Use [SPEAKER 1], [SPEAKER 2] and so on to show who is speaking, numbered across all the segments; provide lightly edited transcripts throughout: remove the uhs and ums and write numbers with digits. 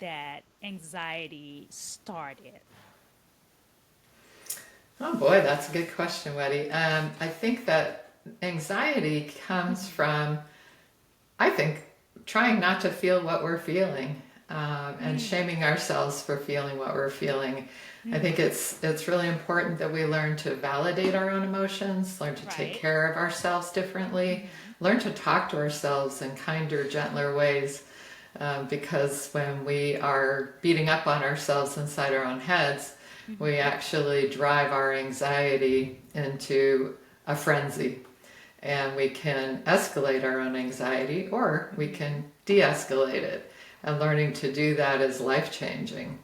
[SPEAKER 1] that anxiety started?
[SPEAKER 2] Oh boy, that's a good question, Weddy. I think that anxiety comes
[SPEAKER 1] Mm-hmm.
[SPEAKER 2] from, I think, trying not to feel what we're feeling, and
[SPEAKER 1] Mm.
[SPEAKER 2] shaming ourselves for feeling what we're feeling. I think
[SPEAKER 1] Mm-hmm.
[SPEAKER 2] it's really important that we learn to validate our own emotions, learn to take
[SPEAKER 1] Right.
[SPEAKER 2] care of ourselves differently,
[SPEAKER 1] Mm-hmm.
[SPEAKER 2] learn to talk to ourselves in kinder, gentler ways. Because when we are beating up on ourselves inside our own heads, we
[SPEAKER 1] Mm-hmm.
[SPEAKER 2] actually drive our anxiety into a frenzy. And we can escalate our own anxiety or we
[SPEAKER 1] Mm-hmm.
[SPEAKER 2] can de escalate it. And learning to do that is life changing.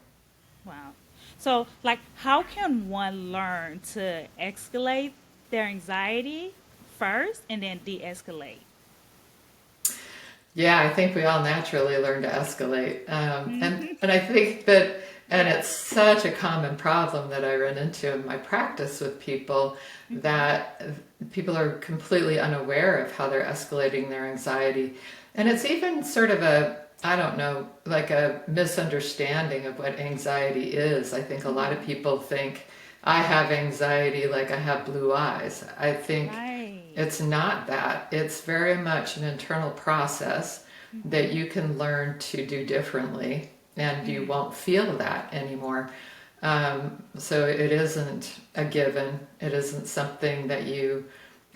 [SPEAKER 1] Wow. So, like, how can one learn to escalate their anxiety first and then de escalate?
[SPEAKER 2] Yeah, I think we all naturally learn to escalate.
[SPEAKER 1] Mm-hmm.
[SPEAKER 2] And I think that, and
[SPEAKER 1] Yeah.
[SPEAKER 2] it's such a common problem that I run into in my practice with people,
[SPEAKER 1] Mm-hmm.
[SPEAKER 2] that people are completely unaware of how they're escalating their anxiety. And it's even sort of a, I don't know, like a misunderstanding of what anxiety is. I think a lot of
[SPEAKER 1] Mm-hmm.
[SPEAKER 2] people think I have anxiety like I have blue eyes. I think
[SPEAKER 1] Right.
[SPEAKER 2] it's not that. It's very much an internal process that
[SPEAKER 1] Mm-hmm.
[SPEAKER 2] you can learn to do differently, and you
[SPEAKER 1] Mm.
[SPEAKER 2] won't feel that anymore. So it isn't a given. It isn't something that you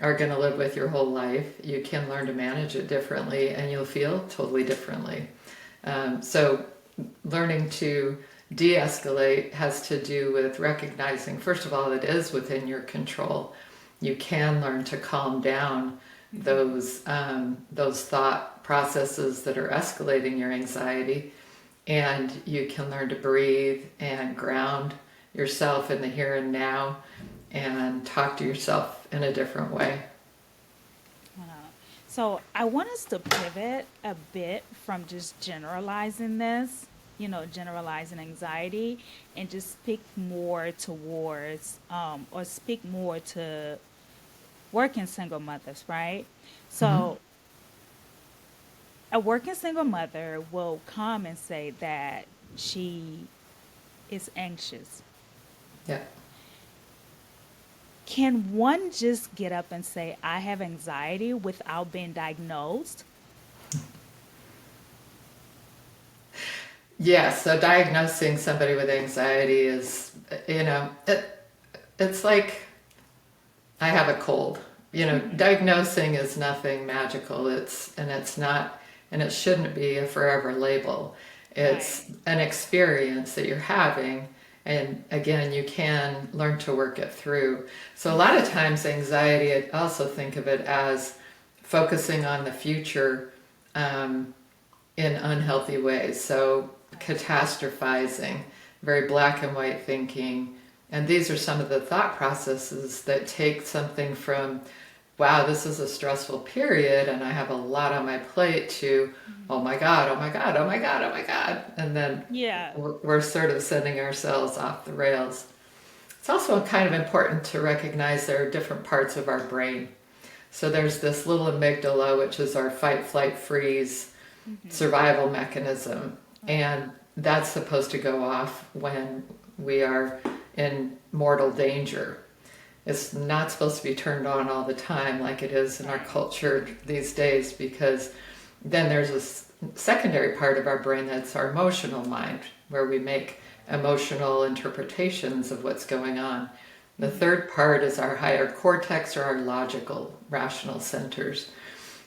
[SPEAKER 2] are going to live with your whole life. You can learn to manage it differently, and you'll feel totally differently. So learning to de-escalate has to do with recognizing, first of all, it is within your control. You can learn to calm down
[SPEAKER 1] Mm-hmm.
[SPEAKER 2] those thought processes that are escalating your anxiety, and you can learn to breathe and ground yourself in the here and now, and talk to yourself in a different way.
[SPEAKER 1] So I want us to pivot a bit from just generalizing this, generalizing anxiety, and just speak more towards, or speak more to working single mothers, right?
[SPEAKER 2] Mm-hmm.
[SPEAKER 1] So a working single mother will come and say that she is anxious.
[SPEAKER 2] Yeah.
[SPEAKER 1] Can one just get up and say, I have anxiety without being diagnosed?
[SPEAKER 2] Yeah, so diagnosing somebody with anxiety is, it's like I have a cold.
[SPEAKER 1] Mm-hmm.
[SPEAKER 2] Diagnosing is nothing magical. It's not, and it shouldn't be a forever label. It's
[SPEAKER 1] Right.
[SPEAKER 2] an experience that you're having, and again, you can learn to work it through. So a lot of
[SPEAKER 1] Mm-hmm.
[SPEAKER 2] times, anxiety, I also think of it as focusing on the future, um, in unhealthy ways. So
[SPEAKER 1] Right.
[SPEAKER 2] catastrophizing, very black and white thinking. And these are some of the thought processes that take something from, wow, this is a stressful period and I have a lot on my plate, to, oh
[SPEAKER 1] Mm-hmm.
[SPEAKER 2] my God, oh my God, oh my God, oh my God. And then
[SPEAKER 1] Yeah.
[SPEAKER 2] we're sort of sending ourselves off the rails. It's also kind of important to recognize there are different parts of our brain. So there's this little amygdala, which is our fight, flight, freeze
[SPEAKER 1] Mm-hmm.
[SPEAKER 2] survival mechanism.
[SPEAKER 1] Right.
[SPEAKER 2] And that's supposed to go off when we are in mortal danger. It's not supposed to be turned on all the time like it is in our
[SPEAKER 1] Right.
[SPEAKER 2] culture these days, because then there's a secondary part of our brain that's our emotional mind, where we make emotional interpretations of what's going on. The
[SPEAKER 1] Mm-hmm.
[SPEAKER 2] third part is our higher cortex, or our logical, rational centers.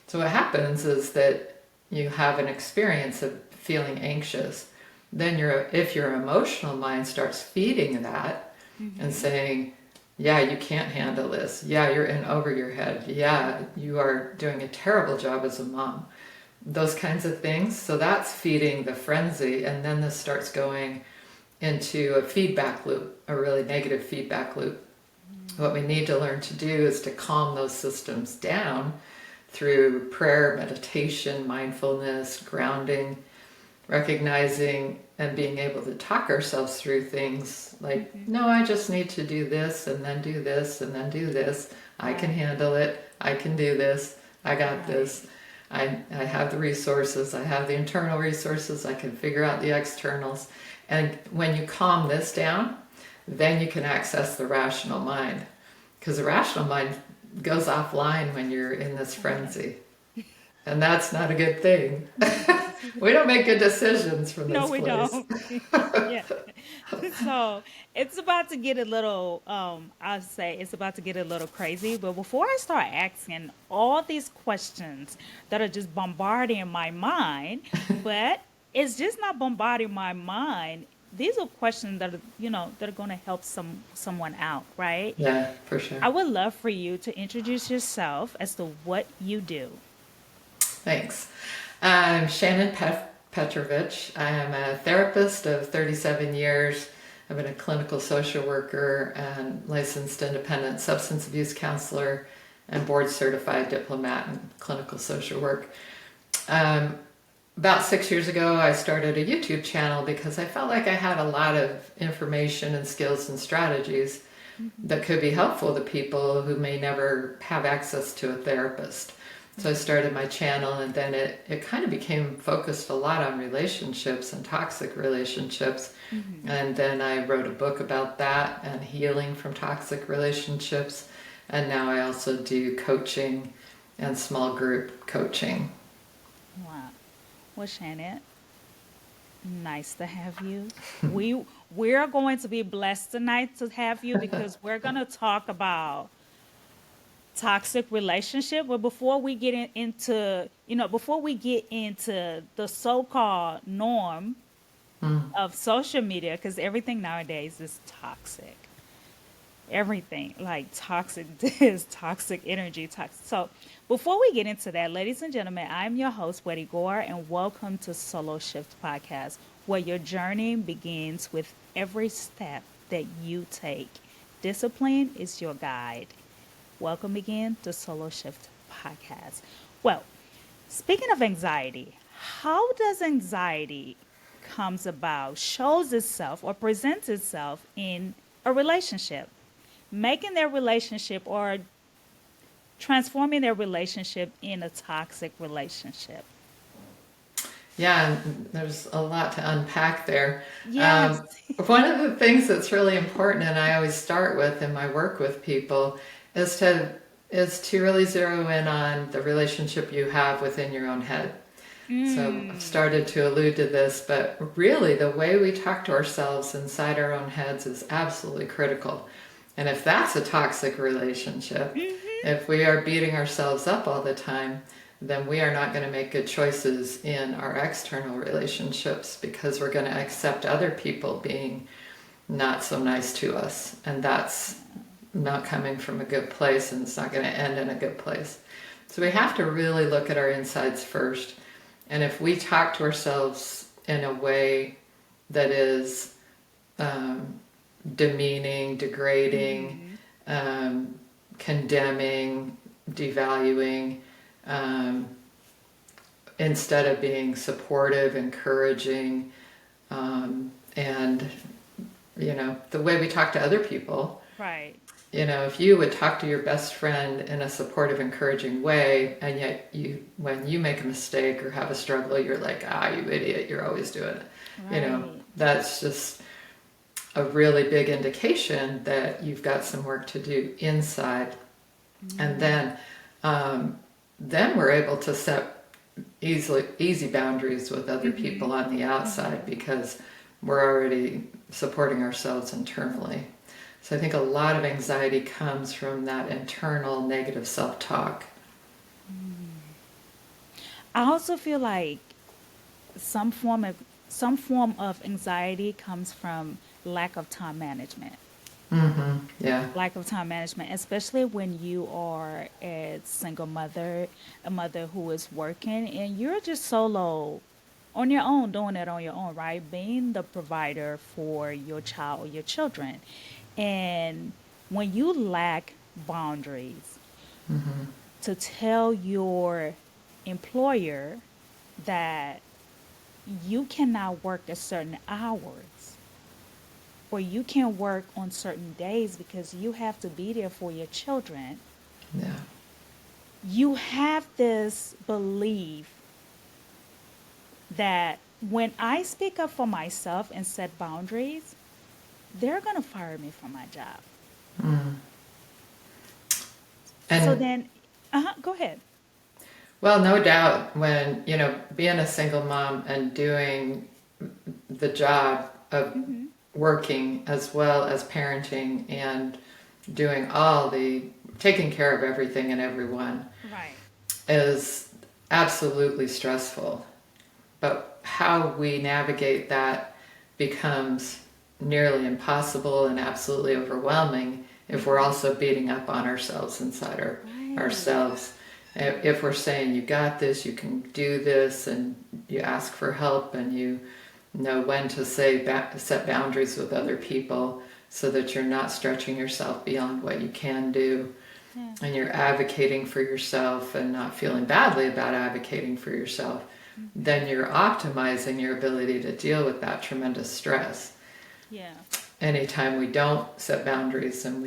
[SPEAKER 2] So what happens is that you have an experience of feeling anxious. Then if your emotional mind starts feeding that and
[SPEAKER 1] Mm-hmm.
[SPEAKER 2] saying, yeah, you can't handle this. Yeah, you're in over your head. Yeah, you are doing a terrible job as a mom. Those kinds of things. So that's feeding the frenzy. And then this starts going into a feedback loop, a really negative feedback loop. What we need to learn to do is to calm those systems down through prayer, meditation, mindfulness, grounding, recognizing and being able to talk ourselves through things like,
[SPEAKER 1] Mm-hmm.
[SPEAKER 2] no, I just need to do this and then do this and then do this. I can
[SPEAKER 1] Right.
[SPEAKER 2] handle it. I can do this. I got
[SPEAKER 1] Right.
[SPEAKER 2] this. I have the resources, I have the internal resources, I can figure out the externals. And when you calm this down, then you can access the rational mind. Because the rational mind goes offline when you're in this frenzy. And that's not a good thing. We don't make good decisions from
[SPEAKER 1] No,
[SPEAKER 2] this
[SPEAKER 1] we
[SPEAKER 2] place.
[SPEAKER 1] don't. Yeah. So it's about to get a little, I'll say it's about to get a little crazy. But before I start asking all these questions that are just bombarding my mind, but it's just not bombarding my mind. These are questions that are, that are going to help someone out, right?
[SPEAKER 2] Yeah, for sure.
[SPEAKER 1] I would love for you to introduce yourself as to what you do.
[SPEAKER 2] Thanks. I'm Shannon Petrovich. I am a therapist of 37 years. I've been a clinical social worker and licensed independent substance abuse counselor and board certified diplomat in clinical social work. Um, about 6 years ago, I started a YouTube channel because I felt like I had a lot of information and skills and strategies that could be helpful to people who may never have access to a therapist. So I started my channel, and then it kind of became focused a lot on relationships and toxic relationships.
[SPEAKER 1] Mm-hmm.
[SPEAKER 2] And then I wrote a book about that and healing from toxic relationships. And now I also do coaching and small group coaching.
[SPEAKER 1] Wow. Well, Shannon, nice to have you. We're going to be blessed tonight to have you because we're going to talk about toxic relationship. But before we get into, before we get into the so-called norm
[SPEAKER 2] Mm.
[SPEAKER 1] of social media, because everything nowadays is toxic. Everything like toxic is toxic energy, toxic. So before we get into that, ladies and gentlemen, I'm your host, Weddy Gore, and welcome to Solo Shift Podcast, where your journey begins with every step that you take. Discipline is your guide. Welcome again to Solo Shift Podcast. Well, speaking of anxiety, how does anxiety comes about, shows itself, or presents itself in a relationship? Making their relationship or transforming their relationship in a toxic relationship.
[SPEAKER 2] Yeah, and there's a lot to unpack there.
[SPEAKER 1] Yes.
[SPEAKER 2] One of the things that's really important, and I always start with in my work with people, is to really zero in on the relationship you have within your own head. So I've started to allude to this, but really the way we talk to ourselves inside our own heads is absolutely critical. And if that's a toxic relationship, if we are beating ourselves up all the time, then we are not going to make good choices in our external relationships because we're going to accept other people being not so nice to us. And that's not coming from a good place, and it's not going to end in a good place. So we have to really look at our insides first. And if we talk to ourselves in a way that is demeaning, degrading, condemning, devaluing, instead of being supportive, encouraging, and the way we talk to other people.
[SPEAKER 1] Right.
[SPEAKER 2] If you would talk to your best friend in a supportive, encouraging way, and yet when you make a mistake or have a struggle, you're like, you idiot, you're always doing it.
[SPEAKER 1] Right.
[SPEAKER 2] That's just a really big indication that you've got some work to do inside. And then we're able to set easy boundaries with other people on the outside because we're already supporting ourselves internally. So I think a lot of anxiety comes from that internal negative self-talk.
[SPEAKER 1] I also feel like some form of anxiety comes from lack of time management.
[SPEAKER 2] Yeah.
[SPEAKER 1] Lack of time management, especially when you are a single mother, a mother who is working, and you're just solo on your own, doing it on your own, right? Being the provider for your child or your children. And when you lack boundaries to tell your employer that you cannot work at certain hours or you can work on certain days because you have to be there for your children,
[SPEAKER 2] Yeah.
[SPEAKER 1] you have this belief that when I speak up for myself and set boundaries, they're going to fire me from my job. So
[SPEAKER 2] And
[SPEAKER 1] then, go ahead.
[SPEAKER 2] well, no doubt when, being a single mom and doing the job of
[SPEAKER 1] Hmm.
[SPEAKER 2] working as well as parenting and doing taking care of everything and everyone
[SPEAKER 1] Right.
[SPEAKER 2] is absolutely stressful. But how we navigate that becomes nearly impossible and absolutely overwhelming if we're also beating up on ourselves inside
[SPEAKER 1] Right.
[SPEAKER 2] ourselves. If we're saying, you got this, you can do this, and you ask for help and you know when to set boundaries with other people so that you're not stretching yourself beyond what you can do,
[SPEAKER 1] Yeah.
[SPEAKER 2] and you're advocating for yourself and not feeling badly about advocating for yourself,
[SPEAKER 1] Hmm.
[SPEAKER 2] then you're optimizing your ability to deal with that tremendous stress.
[SPEAKER 1] Yeah.
[SPEAKER 2] Anytime we don't set boundaries and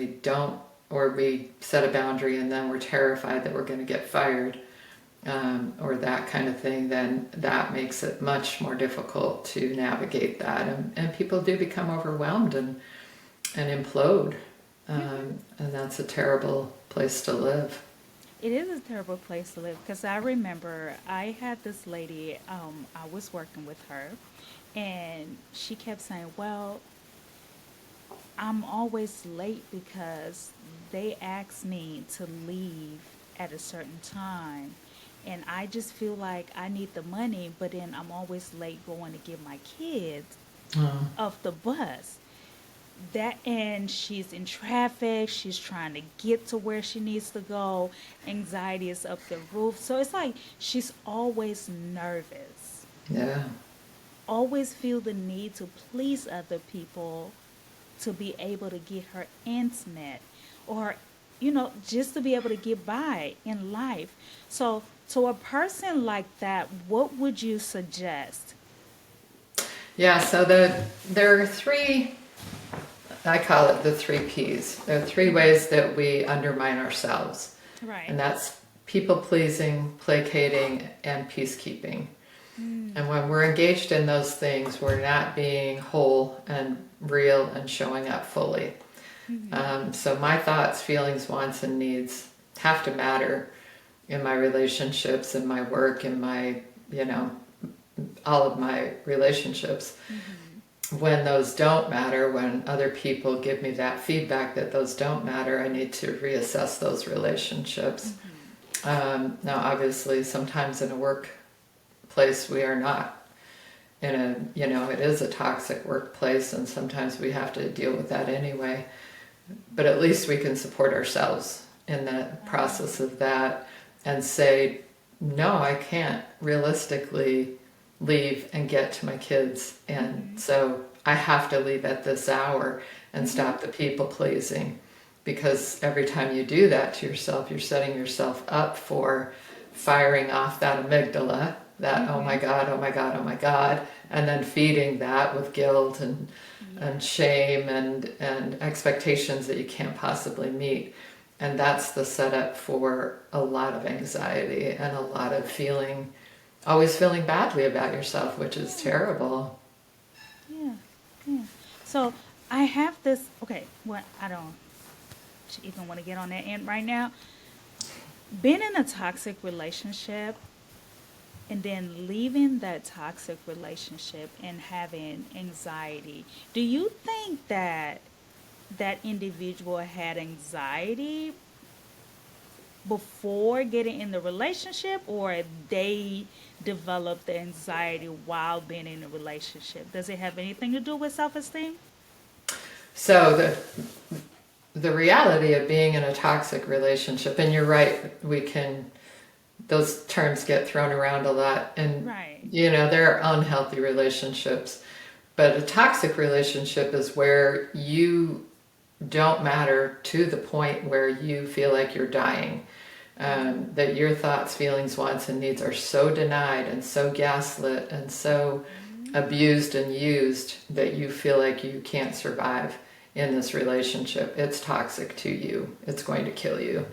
[SPEAKER 2] or we set a boundary and then we're terrified that we're going to get fired, or that kind of thing, then that makes it much more difficult to navigate that. And people do become overwhelmed and implode.
[SPEAKER 1] Hmm.
[SPEAKER 2] And that's a terrible place to live.
[SPEAKER 1] It is a terrible place to live because I remember I had this lady, I was working with her, and she kept saying, well, I'm always late because they ask me to leave at a certain time. And I just feel like I need the money, but then I'm always late going to get my kids
[SPEAKER 2] Oh,
[SPEAKER 1] off the bus. That, and she's in traffic, she's trying to get to where she needs to go. Anxiety is up the roof. So it's like she's always nervous.
[SPEAKER 2] yeah.
[SPEAKER 1] Always feel the need to please other people to be able to get her ends met, or just to be able to get by in life. So to a person like that, what would you suggest?
[SPEAKER 2] Yeah, so there are three, I call it the three P's. There are three
[SPEAKER 1] Hmm.
[SPEAKER 2] ways that we undermine ourselves,
[SPEAKER 1] Right.
[SPEAKER 2] and that's people pleasing, placating, and peacekeeping.
[SPEAKER 1] Mm.
[SPEAKER 2] And when we're engaged in those things, we're not being whole and real and showing up fully.
[SPEAKER 1] Hmm.
[SPEAKER 2] So my thoughts, feelings, wants, and needs have to matter in my relationships, in my work, in my, you know, all of my relationships.
[SPEAKER 1] Hmm.
[SPEAKER 2] When those don't matter, when other people give me that feedback that those don't matter, I need to reassess those relationships.
[SPEAKER 1] Hmm.
[SPEAKER 2] Now, obviously, sometimes in a workplace, we are not it is a toxic workplace, and sometimes we have to deal with that anyway. But at least we can support ourselves in the process
[SPEAKER 1] Right.
[SPEAKER 2] of that and say, no, I can't realistically leave and get to my kids. And
[SPEAKER 1] Hmm.
[SPEAKER 2] so I have to leave at this hour and
[SPEAKER 1] Hmm.
[SPEAKER 2] stop the people pleasing. Because every time you do that to yourself, you're setting yourself up for firing off that amygdala, that, oh my
[SPEAKER 1] Hmm.
[SPEAKER 2] God, oh my God, oh my God, and then feeding that with guilt and
[SPEAKER 1] Yes.
[SPEAKER 2] shame and expectations that you can't possibly meet. And that's the setup for a lot of anxiety and a lot of always feeling badly about yourself, which is
[SPEAKER 1] Yeah.
[SPEAKER 2] terrible.
[SPEAKER 1] Yeah. Yeah. So I have this. Okay. What I don't even want to get on that end right now. Being in a toxic relationship and then leaving that toxic relationship and having anxiety, do you think that that individual had anxiety before getting in the relationship, or they developed the anxiety while being in a relationship? Does it have anything to do with self-esteem?
[SPEAKER 2] So the reality of being in a toxic relationship, and you're right, those terms get thrown around a lot, and
[SPEAKER 1] Right.
[SPEAKER 2] there are unhealthy relationships, but a toxic relationship is where you don't matter to the point where you feel like you're dying.
[SPEAKER 1] Mm-hmm.
[SPEAKER 2] That your thoughts, feelings, wants, and needs are so denied and so gaslit and so abused and used that you feel like you can't survive in this relationship. It's toxic to you. It's going to kill you.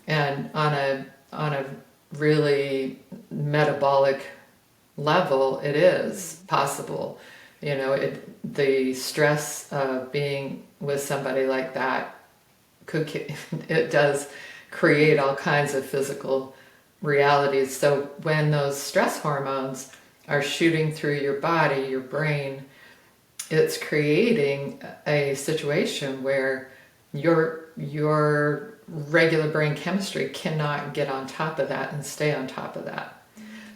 [SPEAKER 2] And on a on a really metabolic level, it is possible. The stress of being with somebody like that it does create all kinds of physical realities. So when those stress hormones are shooting through your body, your brain, it's creating a situation where your regular brain chemistry cannot get on top of that and stay on top of that.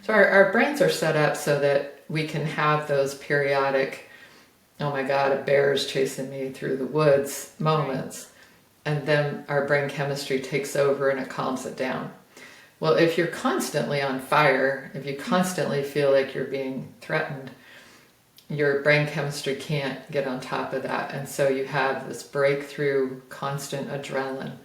[SPEAKER 2] So our brains are set up so that we can have those periodic, oh my God, a bear is chasing me through the woods moments. And then our brain chemistry takes over and it calms it down. Well, if you're constantly on fire, if you constantly feel like you're being threatened, your brain chemistry can't get on top of that. And so you have this breakthrough, constant adrenaline.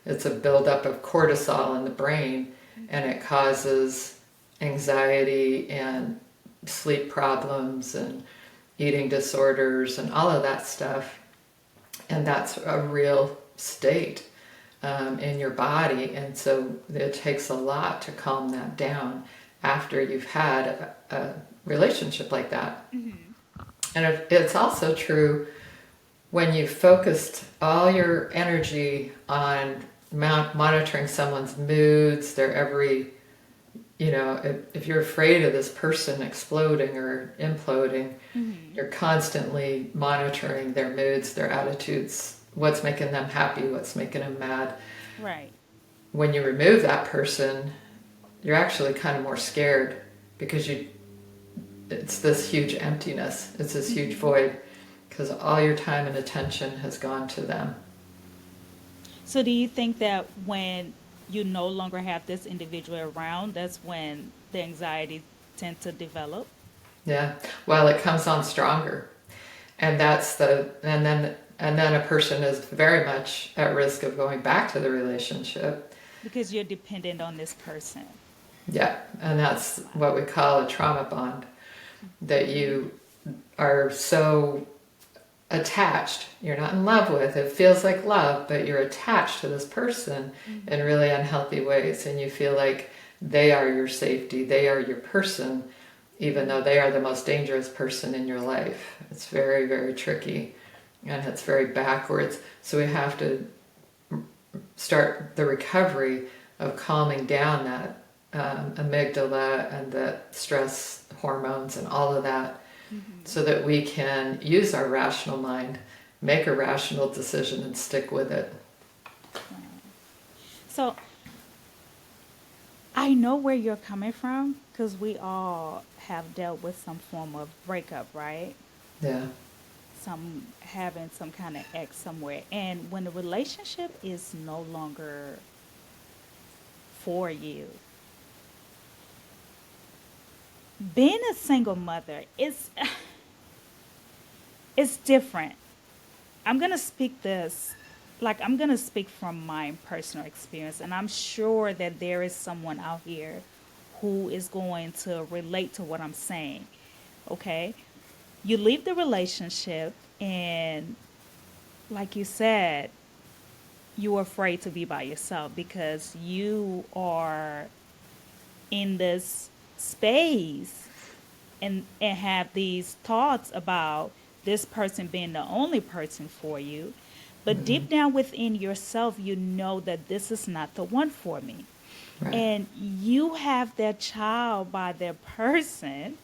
[SPEAKER 2] It's a buildup of cortisol in the brain, and it causes anxiety and sleep problems and eating disorders and all of that stuff. And that's a real state in your body. And so it takes a lot to calm that down after you've had a relationship like that. Mm-hmm. And it's also true when you've focused all your energy on monitoring someone's moods, their every, if you're afraid of this person exploding or imploding, you're constantly monitoring their moods, their attitudes, what's making them happy, what's making them mad.
[SPEAKER 1] Right.
[SPEAKER 2] When you remove that person, you're actually kind of more scared because it's this huge emptiness. It's this huge void because all your time and attention has gone to them.
[SPEAKER 1] So do you think that when you no longer have this individual around, that's when the anxiety tends to develop?
[SPEAKER 2] Yeah. Well, it comes on stronger. And then a person is very much at risk of going back to the relationship.
[SPEAKER 1] Because you're dependent on this person.
[SPEAKER 2] Yeah. And that's what we call a trauma bond. That you are so attached, you're not in love with, it feels like love, but you're attached to this person in really unhealthy ways, and you feel like they are your safety, they are your person, even though they are the most dangerous person in your life. It's very, very tricky, and it's very backwards. So we have to start the recovery of calming down that amygdala and the stress hormones and all of that, so that we can use our rational mind, make a rational decision, and stick with it.
[SPEAKER 1] So I know where you're coming from because we all have dealt with some form of breakup, right?
[SPEAKER 2] Yeah.
[SPEAKER 1] Some having some kind of ex somewhere. And when the relationship is no longer for you, being a single mother is it's different. I'm going to speak this I'm going to speak from my personal experience, and I'm sure that there is someone out here who is going to relate to what I'm saying. Okay? You leave the relationship, and like you said, you're afraid to be by yourself because you are in this space and have these thoughts about this person being the only person for you. But deep down within yourself, you know that this is not the one for me.
[SPEAKER 2] Right.
[SPEAKER 1] And you have that child by that person,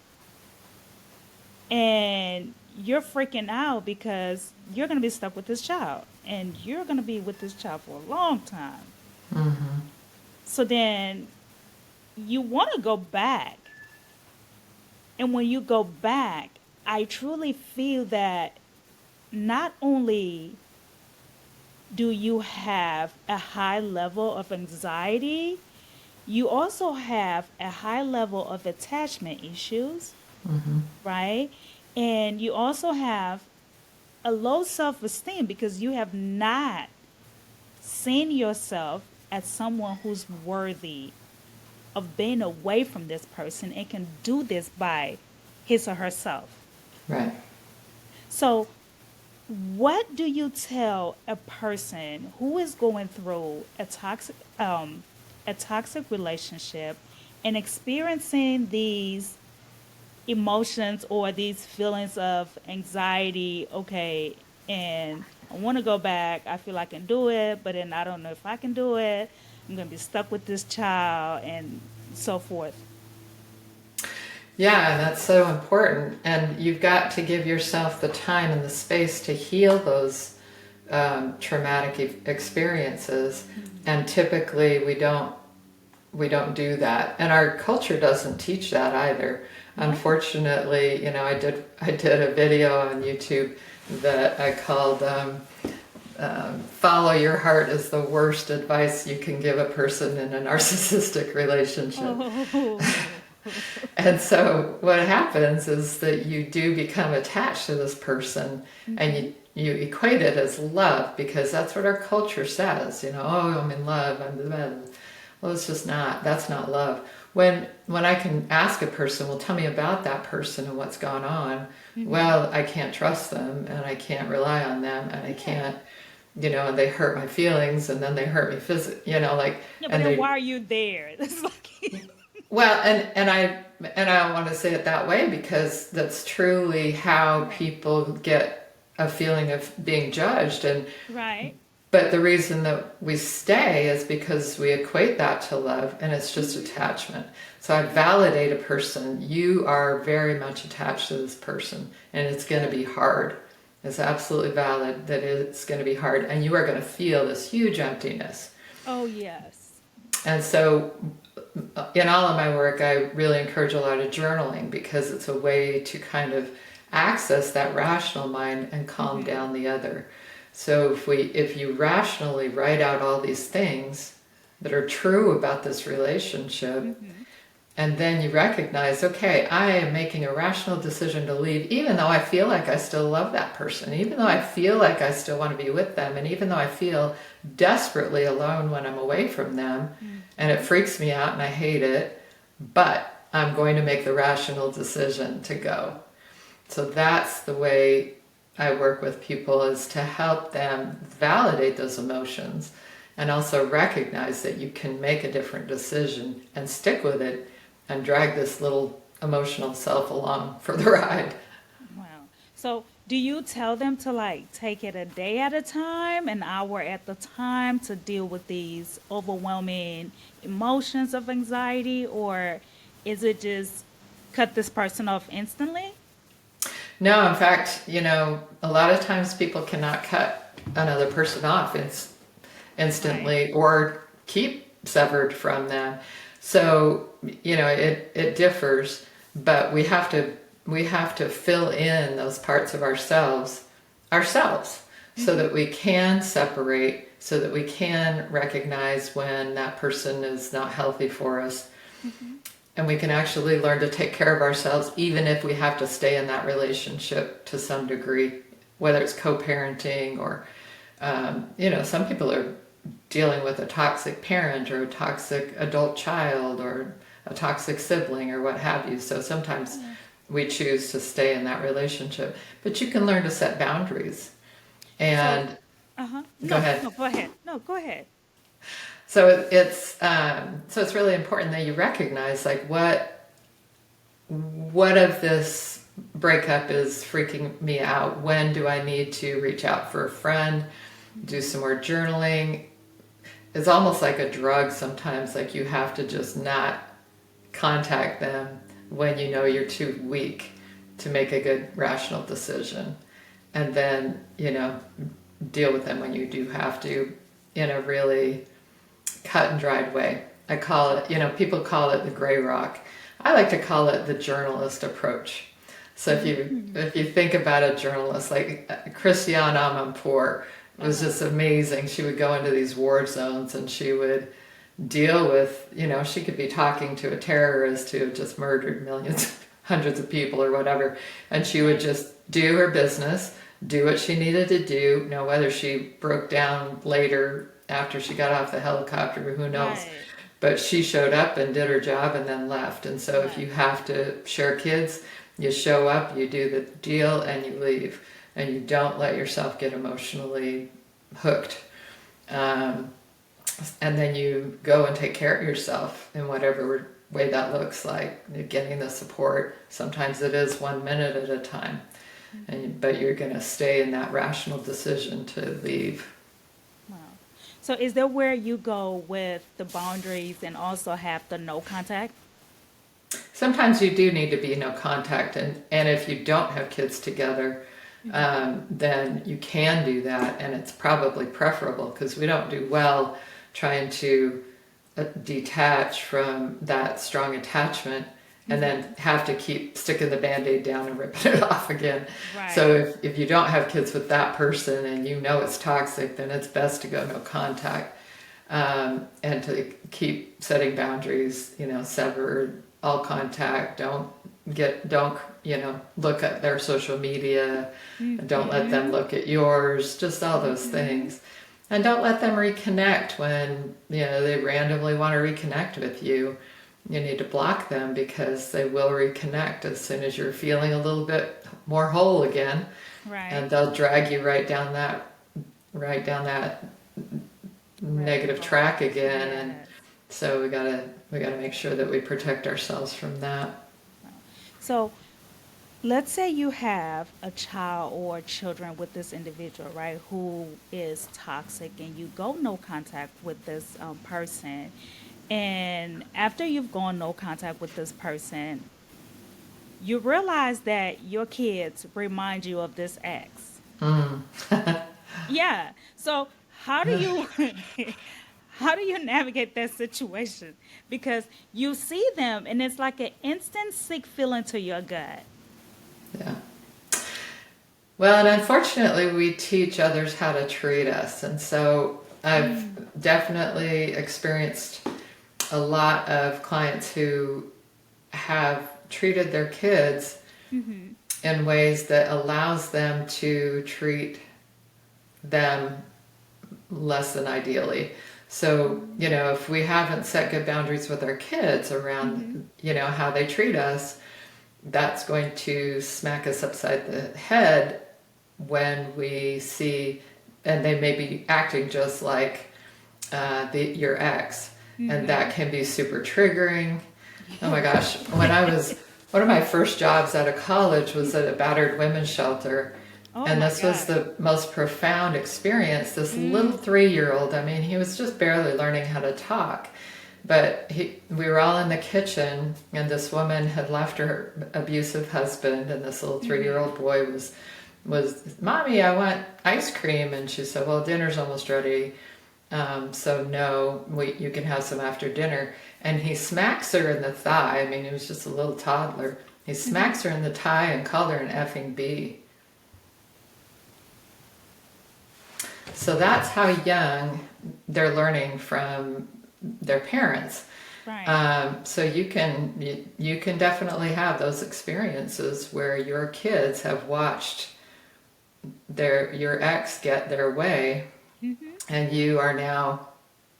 [SPEAKER 1] and you're freaking out because you're going to be stuck with this child, and you're going to be with this child for a long time.
[SPEAKER 2] Mm-hmm.
[SPEAKER 1] So then you want to go back. And when you go back, I truly feel that not only do you have a high level of anxiety, you also have a high level of attachment issues, right? And you also have a low self-esteem because you have not seen yourself as someone who's worthy of being away from this person and can do this by his or herself.
[SPEAKER 2] Right.
[SPEAKER 1] So what do you tell a person who is going through a toxic a toxic relationship and experiencing these emotions or these feelings of anxiety, okay, and I want to go back. I feel I can do it, but then I don't know if I can do it. I'm going to be stuck with this child and so forth.
[SPEAKER 2] Yeah, and that's so important. And you've got to give yourself the time and the space to heal those traumatic experiences. And typically, we don't do that, and our culture doesn't teach that either.
[SPEAKER 1] No.
[SPEAKER 2] Unfortunately, I did a video on YouTube that I called "Follow Your Heart is the worst advice you can give a person in a narcissistic relationship."
[SPEAKER 1] Oh.
[SPEAKER 2] And so what happens is that you do become attached to this person, and
[SPEAKER 1] Hmm.
[SPEAKER 2] you equate it as love because that's what our culture says. Oh, I'm in love. Well, it's just not. That's not love. When I can ask a person, well, tell me about that person and what's gone on.
[SPEAKER 1] Hmm.
[SPEAKER 2] Well, I can't trust them, and I can't rely on them, and I
[SPEAKER 1] Yeah.
[SPEAKER 2] can't, and they hurt my feelings, and then they hurt me physically, like,
[SPEAKER 1] Yeah, but
[SPEAKER 2] and
[SPEAKER 1] then why
[SPEAKER 2] they
[SPEAKER 1] are you there? It's like,
[SPEAKER 2] well, and I don't want to say it that way because that's truly how
[SPEAKER 1] right,
[SPEAKER 2] people get a feeling of being judged. And
[SPEAKER 1] right.
[SPEAKER 2] but the reason that we stay is because we equate that to love, and it's just
[SPEAKER 1] Hmm.
[SPEAKER 2] attachment. So I
[SPEAKER 1] Yeah,
[SPEAKER 2] validate a person. You are very much attached to this person, and it's going to
[SPEAKER 1] yeah.
[SPEAKER 2] be hard. It's absolutely valid that it's going to be hard, and you are going to feel this huge emptiness.
[SPEAKER 1] Oh, yes.
[SPEAKER 2] And so in all of my work, I really encourage a lot of journaling because it's a way to kind of access that rational mind and calm
[SPEAKER 1] Hmm.
[SPEAKER 2] down the other. So if you rationally write out all these things that are true about this relationship,
[SPEAKER 1] Hmm.
[SPEAKER 2] and then you recognize, okay, I am making a rational decision to leave, even though I feel like I still love that person, even though I
[SPEAKER 1] Yeah.
[SPEAKER 2] feel like I still want to be with them, and even though I feel desperately alone when I'm away from them, and it
[SPEAKER 1] Hmm.
[SPEAKER 2] freaks me out and I hate it, but I'm going to make the rational decision to go. So that's the way I work with people, is to help them validate those emotions and also recognize that you can make a different decision and stick with it and drag this little emotional self along for the ride.
[SPEAKER 1] Wow. So, do you tell them to like take it a day at a time, an hour at the time to deal with these overwhelming emotions of anxiety, or is it just cut this person off instantly?
[SPEAKER 2] No, in fact, a lot of times people cannot cut another person off
[SPEAKER 1] Right.
[SPEAKER 2] instantly or keep severed from them. So, it differs, but we have to fill in those parts of ourselves so
[SPEAKER 1] Mm-hmm.
[SPEAKER 2] that we can separate, so that we can recognize when that person is not healthy for us,
[SPEAKER 1] Mm-hmm.
[SPEAKER 2] and we can actually learn to take care of ourselves even if we have to stay in that relationship to some degree, whether it's co-parenting or some people are dealing with a toxic parent or a toxic adult child or a toxic sibling or what have you. So sometimes
[SPEAKER 1] Yeah.
[SPEAKER 2] we choose to stay in that relationship, but you can learn to set boundaries.
[SPEAKER 1] So,
[SPEAKER 2] And
[SPEAKER 1] uh-huh.
[SPEAKER 2] go
[SPEAKER 1] No,
[SPEAKER 2] ahead.
[SPEAKER 1] no, go ahead. No, go ahead.
[SPEAKER 2] So it's really important that you recognize, like, what of this breakup is freaking me out. When do I need to reach out for a friend, do
[SPEAKER 1] Mm-hmm.
[SPEAKER 2] some more journaling? It's almost like a drug sometimes, like you have to just not contact them when you know you're too weak to make a good rational decision, and then deal with them when you do have to, in a really cut and dried way. I call it, people call it the gray rock. I like to call it the journalist approach. So if you
[SPEAKER 1] Mm-hmm.
[SPEAKER 2] if you think about a journalist like Christiane Amanpour, it was
[SPEAKER 1] Uh-huh.
[SPEAKER 2] just amazing. She would go into these war zones and she would deal with, she could be talking to a terrorist who had just murdered millions, hundreds of people or whatever, and she would
[SPEAKER 1] Right.
[SPEAKER 2] just do her business, do what she needed to do. Whether she broke down later after she got off the helicopter, who knows?
[SPEAKER 1] Right.
[SPEAKER 2] But she showed up and did her job and then left. And so if
[SPEAKER 1] Right.
[SPEAKER 2] you have to share kids, you show up, you do the deal, and you leave. And you don't let yourself get emotionally hooked. Um, and then you go and take care of yourself in whatever way that looks like, getting the support. Sometimes it is 1 minute at a time, but you're going to stay in that rational decision to leave.
[SPEAKER 1] Wow. So is there where you go with the boundaries and also have the no contact?
[SPEAKER 2] Sometimes you do need to be no contact, and if you don't have kids together, then you can do that, and it's probably preferable because we don't do well trying to detach from that strong attachment and then have to keep sticking the band-aid down and ripping it off again.
[SPEAKER 1] Right.
[SPEAKER 2] So if you don't have kids with that person and you know it's toxic, then it's best to go no contact, and to keep setting boundaries, sever all contact, don't look at their social media, don't let them look at yours, just all those things. And don't let them reconnect when they randomly want to reconnect with you. You need to block them because they will reconnect as soon as you're feeling a little bit more whole again.
[SPEAKER 1] Right.
[SPEAKER 2] And they'll drag you right down that negative track again.
[SPEAKER 1] Yes.
[SPEAKER 2] And so we gotta make sure that we protect ourselves from that.
[SPEAKER 1] So let's say you have a child or children with this individual, right, who is toxic, and you go no contact with this person. And after you've gone no contact with this person, you realize that your kids remind you of this ex. Yeah. So how do you how do you navigate that situation? Because you see them and it's like an instant sick feeling to your gut.
[SPEAKER 2] Yeah. Well, and unfortunately, we teach others how to treat us. And so I've definitely experienced a lot of clients who have treated their kids in ways that allows them to treat them less than ideally. So, if we haven't set good boundaries with our kids around, how they treat us, that's going to smack us upside the head when we see, and they may be acting just like your ex, and that can be super triggering. Oh my gosh, one of my first jobs out of college was at a battered women's shelter.
[SPEAKER 1] Oh
[SPEAKER 2] And
[SPEAKER 1] my
[SPEAKER 2] this was
[SPEAKER 1] God.
[SPEAKER 2] the most profound experience. This little 3-year-old, I mean, he was just barely learning how to talk. But we were all in the kitchen, and this woman had left her abusive husband, and this little 3-year-old boy was, Mommy, I want ice cream. And she said, well, dinner's almost ready. So no, you can have some after dinner. And he smacks her in the thigh. I mean, he was just a little toddler. He smacks her in the thigh and called her an effing B. So that's how young they're learning from their parents.
[SPEAKER 1] Right.
[SPEAKER 2] So you can definitely have those experiences where your kids have watched your ex get their way, and you are now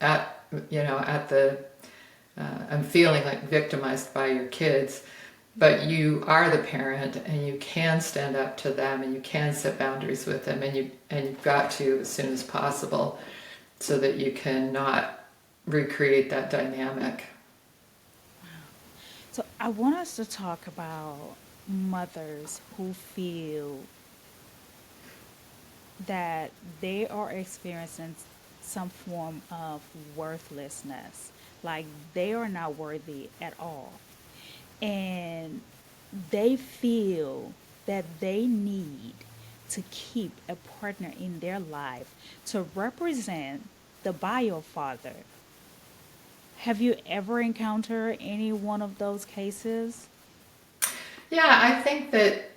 [SPEAKER 2] at the I'm feeling like victimized by your kids. But you are the parent, and you can stand up to them, and you can set boundaries with them, and you've got to as soon as possible, so that you can not recreate that dynamic.
[SPEAKER 1] So I want us to talk about mothers who feel that they are experiencing some form of worthlessness, like they are not worthy at all. And they feel that they need to keep a partner in their life to represent the bio father. Have you ever encountered any one of those cases?
[SPEAKER 2] Yeah, I think that,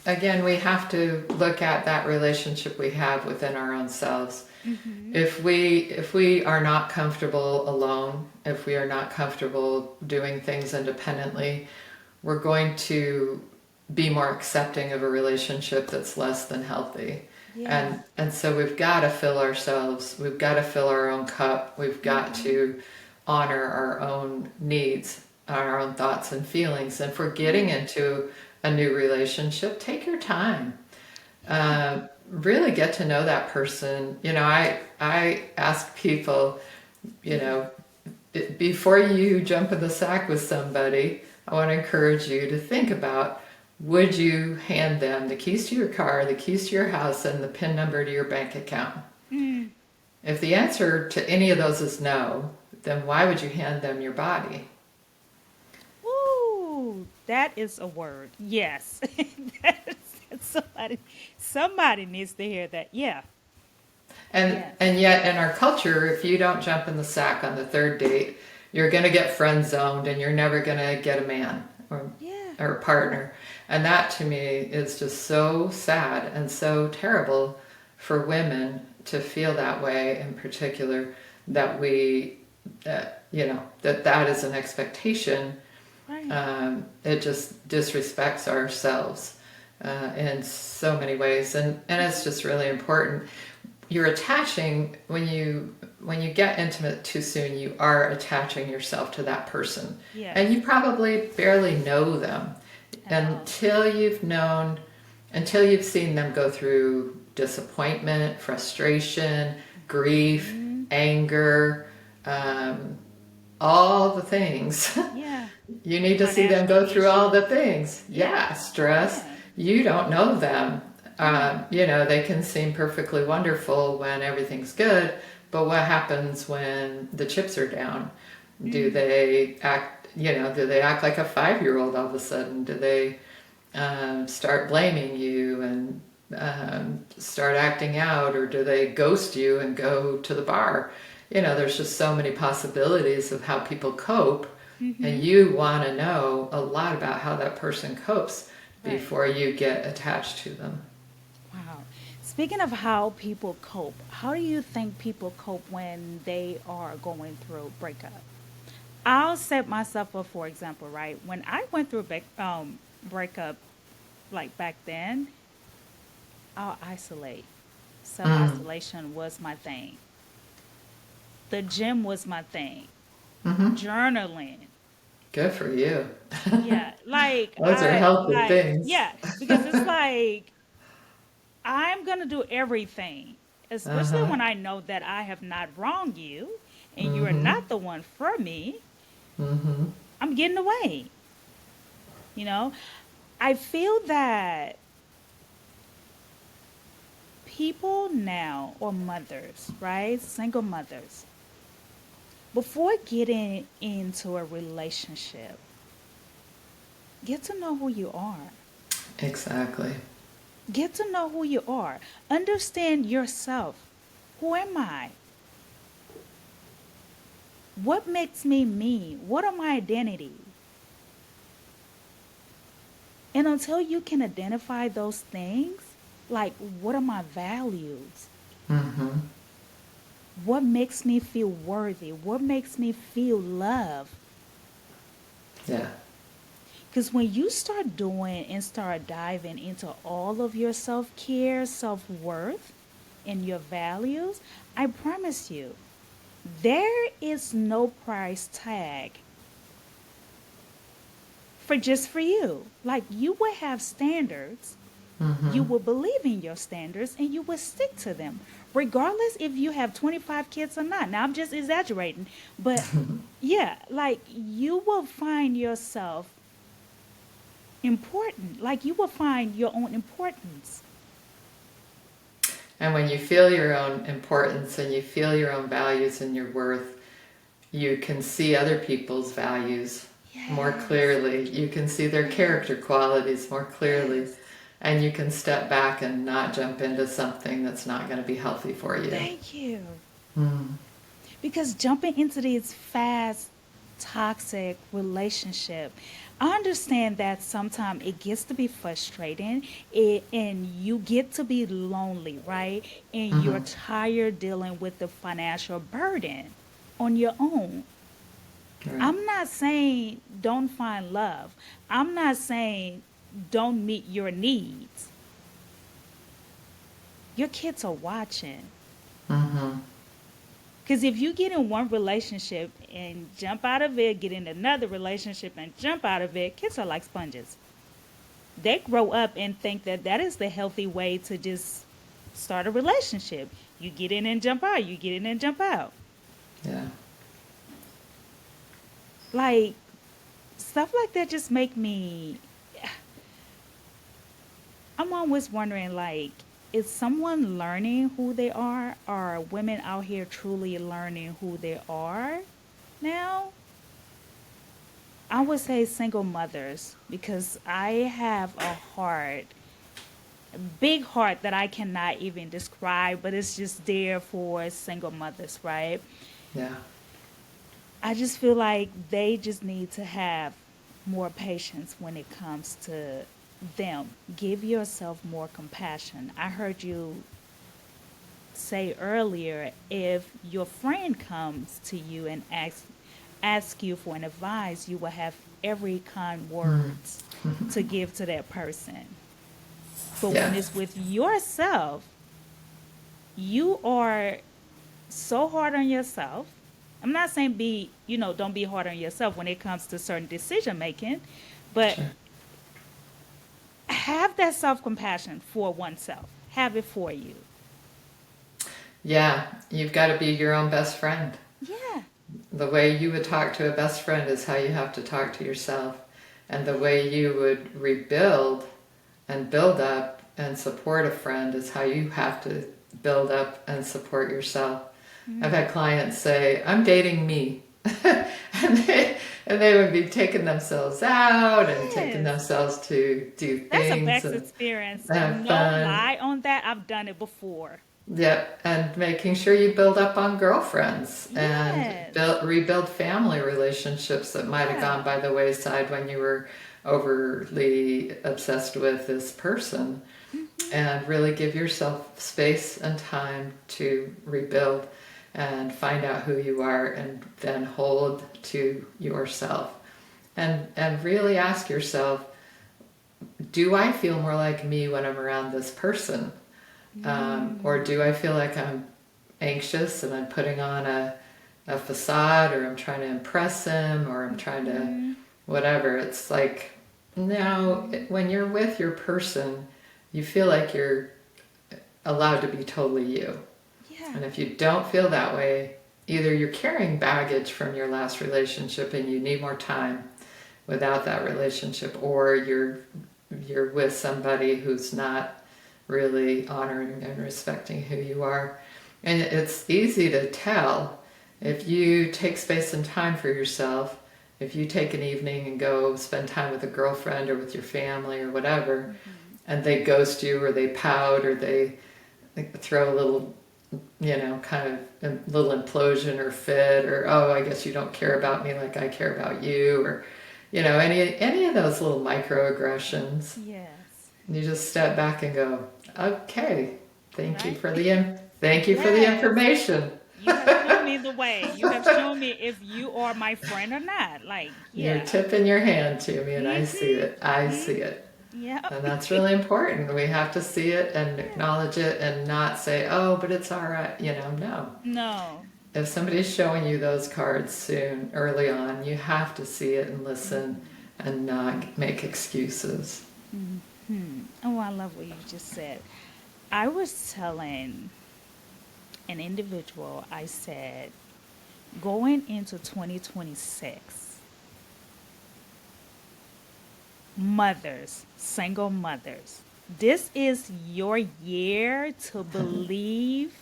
[SPEAKER 2] again, we have to look at that relationship we have within our own selves. If we are not comfortable alone, if we are not comfortable doing things independently, we're going to be more accepting of a relationship that's less than healthy.
[SPEAKER 1] Yeah.
[SPEAKER 2] And so we've got to fill ourselves, we've got to fill our own cup, we've got to honor our own needs, our own thoughts and feelings. And for getting into a new relationship, take your time. Really get to know that person. I I ask people, you know, before you jump in the sack with somebody, I want to encourage you to think about, would you hand them the keys to your car, the keys to your house, and the PIN number to your bank account?
[SPEAKER 1] Mm.
[SPEAKER 2] If the answer to any of those is no, then why would you hand them your body?
[SPEAKER 1] Ooh, that is a word. Yes. Somebody needs to hear that. Yeah. Yes.
[SPEAKER 2] And yet in our culture, if you don't jump in the sack on the third date, you're going to get friend zoned and you're never going to get a man
[SPEAKER 1] Yeah.
[SPEAKER 2] or a partner. And that to me is just so sad and so terrible for women to feel that way in particular, that we, that is an expectation.
[SPEAKER 1] Right.
[SPEAKER 2] It just disrespects ourselves in so many ways. And it's just really important. You're attaching, when you get intimate too soon, you are attaching yourself to that person.
[SPEAKER 1] Yes.
[SPEAKER 2] And you probably barely know them until you've seen them go through disappointment, frustration, grief, anger, all the things.
[SPEAKER 1] Yeah.
[SPEAKER 2] You need to see them
[SPEAKER 1] Financial
[SPEAKER 2] go through all
[SPEAKER 1] issues.
[SPEAKER 2] the things. Yeah, stress.
[SPEAKER 1] Yeah.
[SPEAKER 2] You don't know them. They can seem perfectly wonderful when everything's good, but what happens when the chips are down? Do they act like a 5-year-old all of a sudden? Do they start blaming you and start acting out, or do they ghost you and go to the bar? There's just so many possibilities of how people cope, and you want to know a lot about how that person copes
[SPEAKER 1] Right.
[SPEAKER 2] before you get attached to them.
[SPEAKER 1] Wow. Speaking of how people cope, how do you think people cope when they are going through breakup? I'll set myself up for example, right? When I went through breakup, like back then, I'll isolate. Self isolation was my thing. The gym was my thing. Journaling.
[SPEAKER 2] Good for you.
[SPEAKER 1] Yeah, like
[SPEAKER 2] Those are healthy things.
[SPEAKER 1] yeah, because it's like I'm gonna do everything, especially
[SPEAKER 2] Uh-huh.
[SPEAKER 1] when I know that I have not wronged you and you are
[SPEAKER 2] Mm-hmm.
[SPEAKER 1] not the one for me.
[SPEAKER 2] Mm-hmm.
[SPEAKER 1] I'm getting away. You know, I feel that people now, or mothers, right? Single mothers, before getting into a relationship, get to know who you are.
[SPEAKER 2] Exactly.
[SPEAKER 1] Get to know who you are. Understand yourself. Who am I? What makes me me? What are my identities? And until you can identify those things, like what are my values?
[SPEAKER 2] Mm-hmm.
[SPEAKER 1] What makes me feel worthy? What makes me feel loved?
[SPEAKER 2] Yeah.
[SPEAKER 1] Because when you start doing and start diving into all of your self care, self worth, and your values, I promise you, there is no price tag for you. Like you will have standards,
[SPEAKER 2] Mm-hmm.
[SPEAKER 1] you will believe in your standards, and you will stick to them, regardless if you have 25 kids or not. Now I'm just exaggerating, but yeah, like you will find yourself important. Like you will find your own importance.
[SPEAKER 2] And when you feel your own importance and you feel your own values and your worth, you can see other people's values more
[SPEAKER 1] Yes.
[SPEAKER 2] clearly. You can see their character qualities more clearly.
[SPEAKER 1] Yes.
[SPEAKER 2] And you can step back and not jump into something that's not going to be healthy for you.
[SPEAKER 1] Thank you.
[SPEAKER 2] Mm.
[SPEAKER 1] Because jumping into these fast, toxic relationship, I understand that sometimes it gets to be frustrating and you get to be lonely, right? And you're
[SPEAKER 2] Mm-hmm.
[SPEAKER 1] tired dealing with the financial burden on your own.
[SPEAKER 2] Right.
[SPEAKER 1] I'm not saying don't find love. I'm not saying don't meet your needs. Your kids are watching.
[SPEAKER 2] Mm-hmm.
[SPEAKER 1] Because if you get in one relationship and jump out of it, get in another relationship and jump out of it, kids are like sponges. They grow up and think that that is the healthy way to just start a relationship. You get in and jump out. You get in and jump out.
[SPEAKER 2] Yeah.
[SPEAKER 1] Like, stuff like that just make me, I'm always wondering, like, is someone learning who they are? Are women out here truly learning who they are now? I would say single mothers because I have a heart, a big heart that I cannot even describe, but it's just there for single mothers, right?
[SPEAKER 2] Yeah.
[SPEAKER 1] I just feel like they just need to have more patience when it comes to them. Give yourself more compassion. I heard you say earlier, if your friend comes to you and ask you for an advice, you will have every kind
[SPEAKER 2] Mm.
[SPEAKER 1] words to give to that person. But when
[SPEAKER 2] Yeah.
[SPEAKER 1] it's with yourself, you are so hard on yourself. I'm not saying don't be hard on yourself when it comes to certain decision making, but
[SPEAKER 2] Sure.
[SPEAKER 1] have that self compassion for oneself. Have it for you.
[SPEAKER 2] Yeah. You've got to be your own best friend.
[SPEAKER 1] Yeah,
[SPEAKER 2] The way you would talk to a best friend is how you have to talk to yourself. And the
[SPEAKER 1] yeah.
[SPEAKER 2] way you would rebuild and build up and support a friend is how you have to build up and support yourself. I've
[SPEAKER 1] Mm,
[SPEAKER 2] had clients say, I'm dating me. and, they would be taking themselves out and taking
[SPEAKER 1] yes.
[SPEAKER 2] themselves to do
[SPEAKER 1] That's a
[SPEAKER 2] things
[SPEAKER 1] best
[SPEAKER 2] and
[SPEAKER 1] experience.
[SPEAKER 2] have
[SPEAKER 1] No
[SPEAKER 2] fun.
[SPEAKER 1] lie on that. I've done it before.
[SPEAKER 2] Yeah, and making sure you build up on girlfriends and
[SPEAKER 1] Yes.
[SPEAKER 2] rebuild family relationships that might have gone
[SPEAKER 1] Yeah.
[SPEAKER 2] by the wayside when you were overly obsessed with this person,
[SPEAKER 1] Hmm.
[SPEAKER 2] and really give yourself space and time to rebuild and find out who you are and then hold to yourself and really ask yourself, do I feel more like me when I'm around this person? Or
[SPEAKER 1] Mm.
[SPEAKER 2] do I feel like I'm anxious and I'm putting on a facade, or I'm trying to impress him, or I'm trying to
[SPEAKER 1] Hmm.
[SPEAKER 2] whatever? It's like, no,
[SPEAKER 1] Hmm.
[SPEAKER 2] when you're with your person, you feel like you're allowed to be totally you.
[SPEAKER 1] Yeah.
[SPEAKER 2] And if you don't feel that way, either you're carrying baggage from your last relationship and you need more time without that relationship, or you're with somebody who's not really honoring and respecting who you are. And it's easy to tell if you take space and time for yourself. If you take an evening and go spend time with a girlfriend or with your family or whatever,
[SPEAKER 1] Hmm.
[SPEAKER 2] and they ghost you or they pout or they throw a little, kind of a little implosion or fit, or, oh, I guess you don't care about me like I care about you, or, any of those little microaggressions.
[SPEAKER 1] Yes.
[SPEAKER 2] You just step back and go, okay,
[SPEAKER 1] Right?
[SPEAKER 2] thank you for the
[SPEAKER 1] Yes.
[SPEAKER 2] information.
[SPEAKER 1] You have shown me the way. You have shown me if you are my friend or not. Like,
[SPEAKER 2] You're
[SPEAKER 1] yeah.
[SPEAKER 2] tipping your hand to me, and I see
[SPEAKER 1] Mm-hmm.
[SPEAKER 2] it. I see
[SPEAKER 1] Mm-hmm.
[SPEAKER 2] it.
[SPEAKER 1] Yeah.
[SPEAKER 2] And that's really important. We have to see it and
[SPEAKER 1] Yeah.
[SPEAKER 2] acknowledge it and not say, oh, but it's all right. No.
[SPEAKER 1] No.
[SPEAKER 2] If somebody's showing you those cards soon, early on, you have to see it and listen
[SPEAKER 1] Mm-hmm.
[SPEAKER 2] and not make excuses.
[SPEAKER 1] Hmm. Oh, I love what you just said. I was telling an individual, I said, going into 2026, mothers, single mothers, this is your year to believe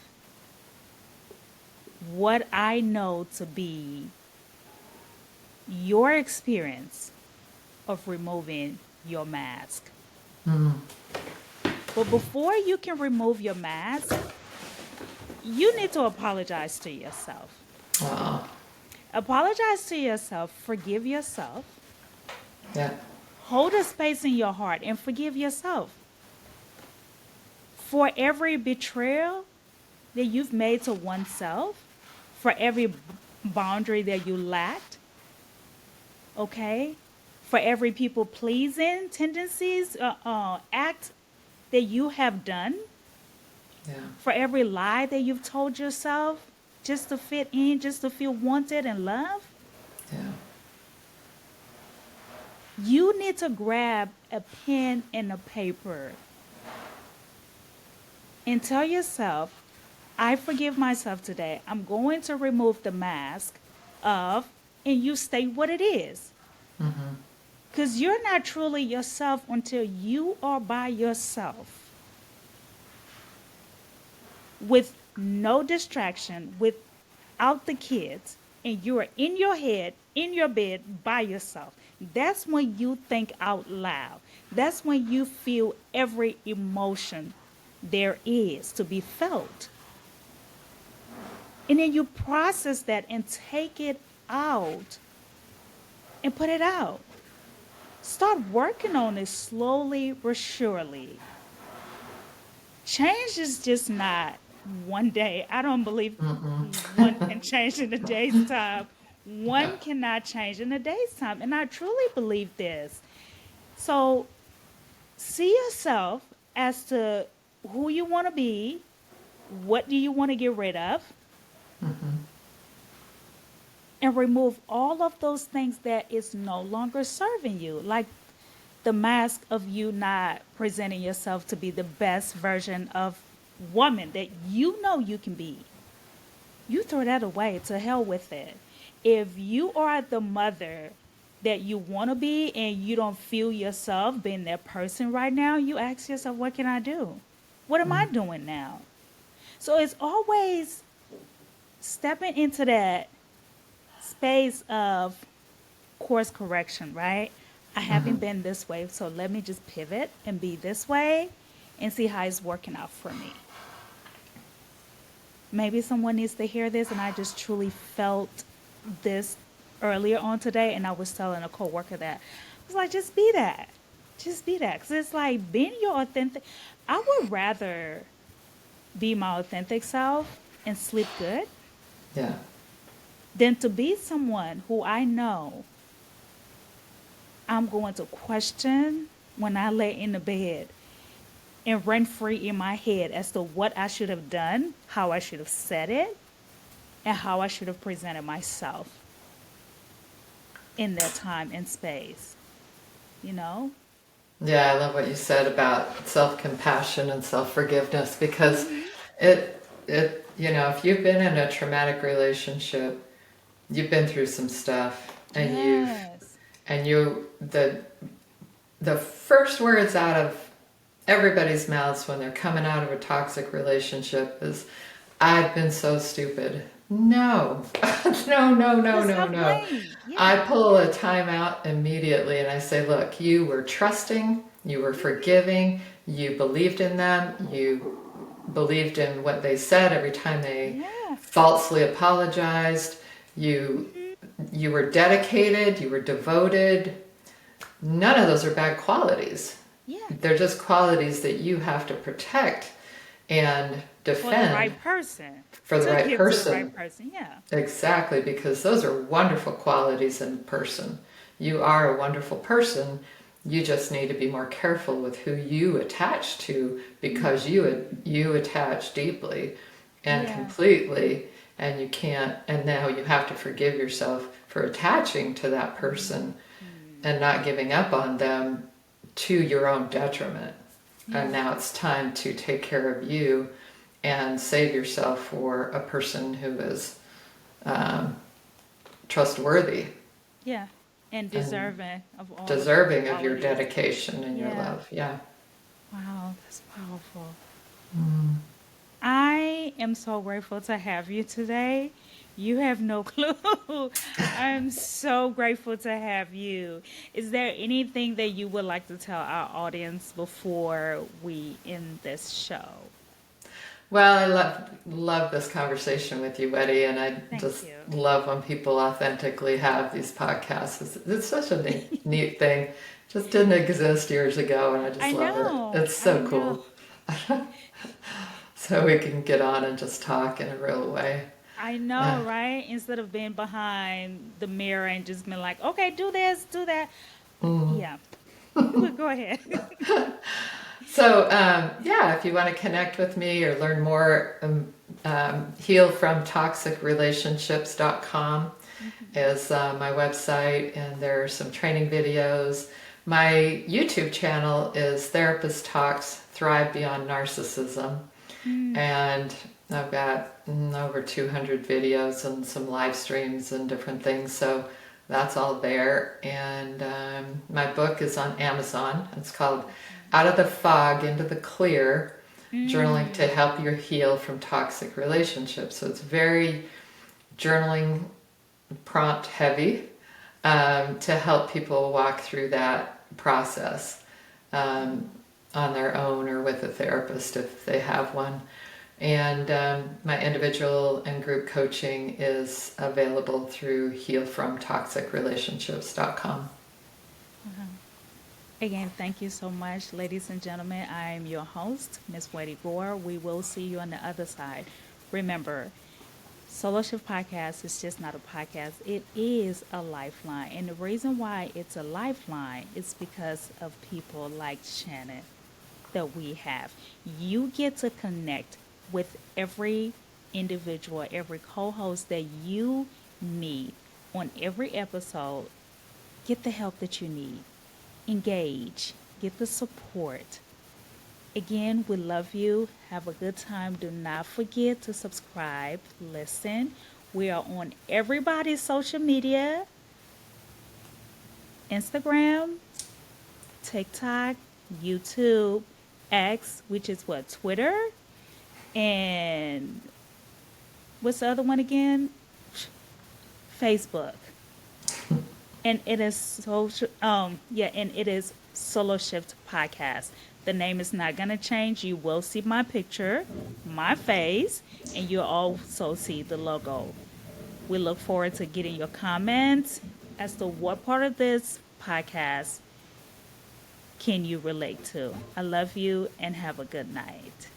[SPEAKER 1] what I know to be your experience of removing your mask.
[SPEAKER 2] Mm.
[SPEAKER 1] But before you can remove your mask, you need to apologize to yourself.
[SPEAKER 2] Oh,
[SPEAKER 1] Apologize to yourself, forgive yourself,
[SPEAKER 2] yeah,
[SPEAKER 1] hold a space in your heart and forgive yourself for every betrayal that you've made to oneself, for every boundary that you lacked, okay? For every people pleasing tendencies, act that you have done,
[SPEAKER 2] yeah,
[SPEAKER 1] for every lie that you've told yourself just to fit in, just to feel wanted and loved.
[SPEAKER 2] yeah,
[SPEAKER 1] You need to grab a pen and a paper and tell yourself, I forgive myself today. I'm going to remove the mask of, and you state what it is. Because you're not truly yourself until you are by yourself with no distraction, without the kids, and you are in your head, in your bed, by yourself. That's when you think out loud. That's when you feel every emotion there is to be felt. And then you process that and take it out and put it out. Start working on it slowly but surely. Change is just not one day. I don't believe one can change in a day's time.
[SPEAKER 2] Yeah.
[SPEAKER 1] One cannot change in a day's time. And I truly believe this. So see yourself as to who you want to be, what do you want to get rid of, and remove all of those things that is no longer serving you. Like the mask of you not presenting yourself to be the best version of woman that you know you can be. You throw that away. To hell with it. If you are the mother that you want to be and you don't feel yourself being that person right now, you ask yourself, what can I do? What am I doing now? So it's always stepping into that space of course correction, right? I haven't been this way, so let me just pivot and be this way and see how it's working out for me. Maybe someone needs to hear this, and I just truly felt this earlier on today, and I was telling a coworker that I was like, just be that, because it's like being your authentic. I would rather be my authentic self and sleep good
[SPEAKER 2] Yeah.
[SPEAKER 1] than to be someone who I know I'm going to question when I lay in the bed and run free in my head as to what I should have done, how I should have said it, and how I should have presented myself in that time and space. You know?
[SPEAKER 2] Yeah, I love what you said about self-compassion and self-forgiveness because if you've been in a traumatic relationship, you've been through some stuff and
[SPEAKER 1] Yes.
[SPEAKER 2] the first words out of everybody's mouths when they're coming out of a toxic relationship is, I've been so stupid. No, no, no, no,
[SPEAKER 1] The
[SPEAKER 2] no,
[SPEAKER 1] self
[SPEAKER 2] no.
[SPEAKER 1] blame.
[SPEAKER 2] I
[SPEAKER 1] Yeah.
[SPEAKER 2] pull a time out immediately and I say, look, you were trusting, you were forgiving, you believed in them, you believed in what they said every time they
[SPEAKER 1] Yeah.
[SPEAKER 2] falsely apologized, you you were dedicated, you were devoted. None of those are bad qualities.
[SPEAKER 1] Yeah.
[SPEAKER 2] They're just qualities that you have to protect and
[SPEAKER 1] For the
[SPEAKER 2] defend
[SPEAKER 1] right person.
[SPEAKER 2] for the
[SPEAKER 1] To
[SPEAKER 2] right
[SPEAKER 1] give to the right
[SPEAKER 2] person.
[SPEAKER 1] person. Yeah.
[SPEAKER 2] Exactly, because those are wonderful qualities in a person. You are a wonderful person. You just need to be more careful with who you attach to because you attach deeply and
[SPEAKER 1] Yeah.
[SPEAKER 2] completely, and you can't, and now you have to forgive yourself for attaching to that person and not giving up on them to your own detriment. And
[SPEAKER 1] Yeah.
[SPEAKER 2] now it's time to take care of you and save yourself for a person who is um, trustworthy
[SPEAKER 1] Yeah. And
[SPEAKER 2] and
[SPEAKER 1] deserving of all of the
[SPEAKER 2] deserving of your
[SPEAKER 1] qualities.
[SPEAKER 2] dedication and your
[SPEAKER 1] Yeah.
[SPEAKER 2] love. Yeah.
[SPEAKER 1] Wow, that's powerful. I am so grateful to have you today. You have no clue. I'm so grateful to have you. Is there anything that you would like to tell our audience before we end this show?
[SPEAKER 2] Well, I love this conversation with you, Betty, and I
[SPEAKER 1] Thank
[SPEAKER 2] just
[SPEAKER 1] you.
[SPEAKER 2] love when people authentically have these podcasts. It's such a neat thing. Just didn't exist years ago, and I just
[SPEAKER 1] I
[SPEAKER 2] love it.
[SPEAKER 1] know.
[SPEAKER 2] It's
[SPEAKER 1] I
[SPEAKER 2] so
[SPEAKER 1] know.
[SPEAKER 2] cool. So we can get on and just talk in a real way.
[SPEAKER 1] I know,
[SPEAKER 2] Yeah.
[SPEAKER 1] right? Instead of being behind the mirror and just being like, okay, do this, do that. Yeah. Go ahead.
[SPEAKER 2] So, yeah, if you want to connect with me or learn more, healfromtoxicrelationships.com is my website, and there are some training videos. My YouTube channel is Therapist Talks Thrive Beyond Narcissism.
[SPEAKER 1] Mm,
[SPEAKER 2] And I've got over 200 videos and some live streams and different things. So that's all there. And my book is on Amazon. It's called Out of the Fog into the Clear, Journaling to Help You Heal from Toxic Relationships. So it's very journaling prompt heavy, to help people walk through that process on their own or with a therapist if they have one. And my individual and group coaching is available through healfromtoxicrelationships.com.
[SPEAKER 1] Again, thank you so much, ladies and gentlemen. I am your host, Miss Wendy Gore. We will see you on the other side. Remember, Solo Shift Podcast is just not a podcast. It is a lifeline. And the reason why it's a lifeline is because of people like Shannon that we have. You get to connect with every individual, every co-host that you meet on every episode. Get the help that you need. Engage. Get the support. Again, we love you. Have a good time. Do not forget to subscribe, listen. We are on everybody's social media. Instagram, TikTok, YouTube, X, which is what, Twitter? And what's the other one again? Facebook. And it is and it is Solo Shift Podcast. The name is not going to change. You will see my picture, my face, and you'll also see the logo. We look forward to getting your comments as to what part of this podcast can you relate to. I love you and have a good night.